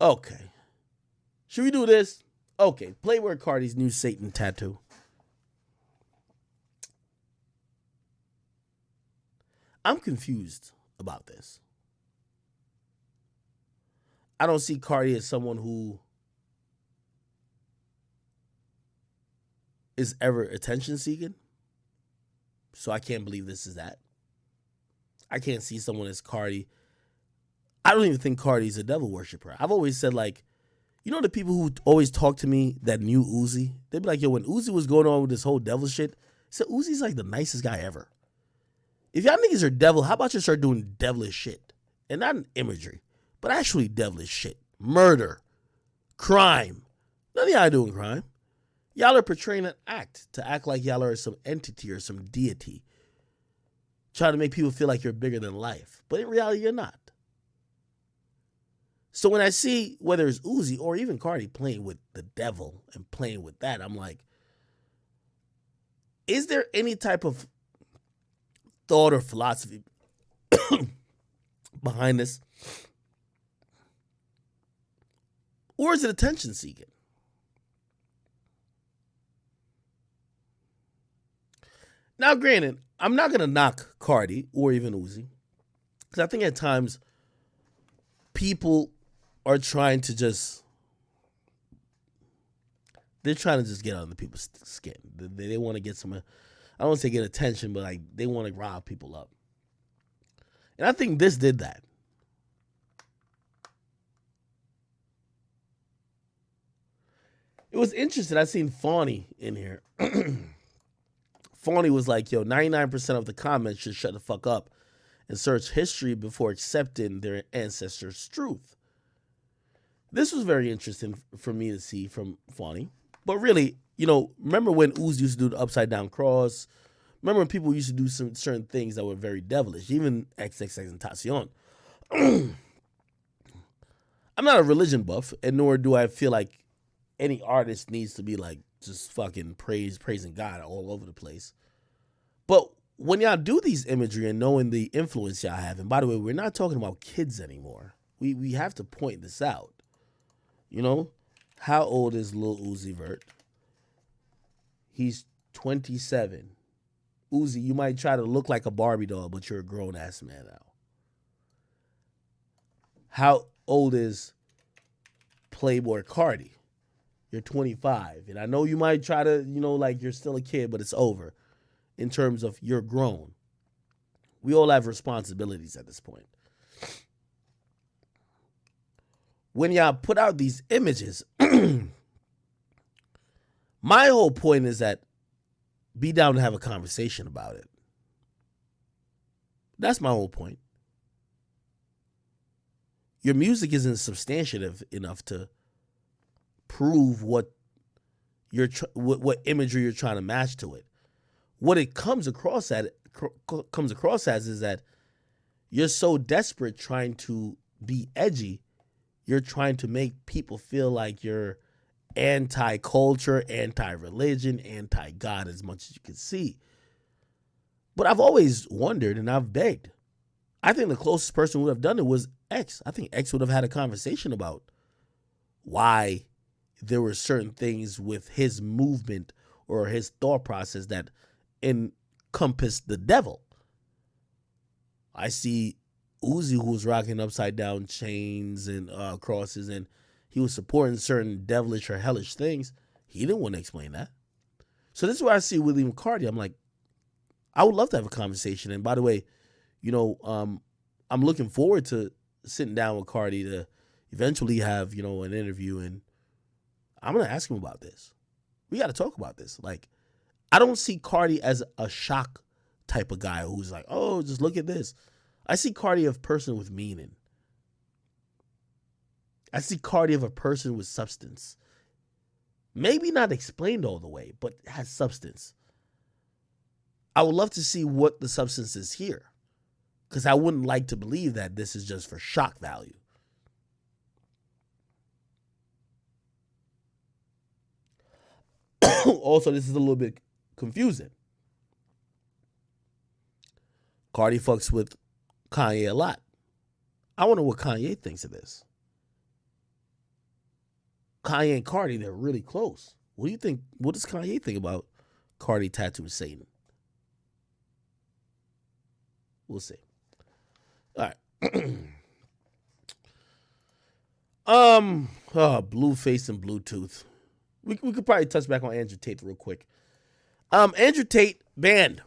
Okay. Should we do this? Okay. Playboi Carti's new Satan tattoo. I'm confused about this. I don't see Carti as someone who is ever attention seeking. So I can't believe this is that. I can't see someone as Carti. I don't even think Carti's a devil worshiper. I've always said, like, you know, the people who always talk to me that knew Uzi, they'd be like, yo, when Uzi was going on with this whole devil shit, so Uzi's like the nicest guy ever. If y'all niggas are devil, how about you start doing devilish shit? And not in imagery, but actually devilish shit. Murder, crime. None of y'all doing crime. Y'all are portraying an act to act like y'all are some entity or some deity. Trying to make people feel like you're bigger than life. But in reality, you're not. So when I see whether it's Uzi or even Carti playing with the devil and playing with that, I'm like, is there any type of thought or philosophy behind this? Or is it attention seeking? Now, granted, I'm not going to knock Carti or even Uzi, because I think at times people are trying to just, they're trying to just get under people's skin. They want to get some, I don't want to say get attention, but like they want to rile people up. And I think this did that. It was interesting. I seen Fawny in here. Fawny was like, yo, 99% of the comments should shut the fuck up and search history before accepting their ancestors' truth. This was very interesting for me to see from Fawny. But really, you know, remember when Uzi used to do the upside down cross? Remember when people used to do some certain things that were very devilish, even XXXTentacion. I'm not a religion buff, and nor do I feel like any artist needs to be like just fucking praising God all over the place. But when y'all do these imagery and knowing the influence y'all have, and by the way, we're not talking about kids anymore. We have to point this out. You know, how old is Lil Uzi Vert? He's 27. Uzi, you might try to look like a Barbie doll, but you're a grown ass man now. How old is Playboi Carti? You're 25. And I know you might try to, you know, like you're still a kid, but it's over in terms of you're grown. We all have responsibilities at this point. When y'all put out these images, my whole point is that be down to have a conversation about it. That's my whole point. Your music isn't substantive enough to prove what what imagery you're trying to match to it. What it comes across as is that you're so desperate trying to be edgy, you're trying to make people feel like you're anti-culture, anti-religion, anti-God as much as you can see. But I've always wondered and I've begged. I think the closest person who would have done it was X. I think X would have had a conversation about why there were certain things with his movement or his thought process that encompassed the devil. I see Uzi, who was rocking upside down chains and crosses, and he was supporting certain devilish or hellish things. He didn't want to explain that. So this is where I see William Carti. I'm like, I would love to have a conversation. And by the way, you know, I'm looking forward to sitting down with Carti to eventually have, you know, an interview, and I'm going to ask him about this. We got to talk about this. Like, I don't see Carti as a shock type of guy who's like, oh, just look at this. I see Carti as a person with meaning. I see Carti as a person with substance. Maybe not explained all the way, but has substance. I would love to see what the substance is here, because I wouldn't like to believe that this is just for shock value. Also, this is a little bit confusing. Carti fucks with Kanye a lot. I wonder what Kanye thinks of this. Kanye and Cardi, they're really close. What do you think? What does Kanye think about Cardi tattooing Satan? We'll see. All right. Blueface and Bluetooth. We could probably touch back on Andrew Tate real quick. Andrew Tate banned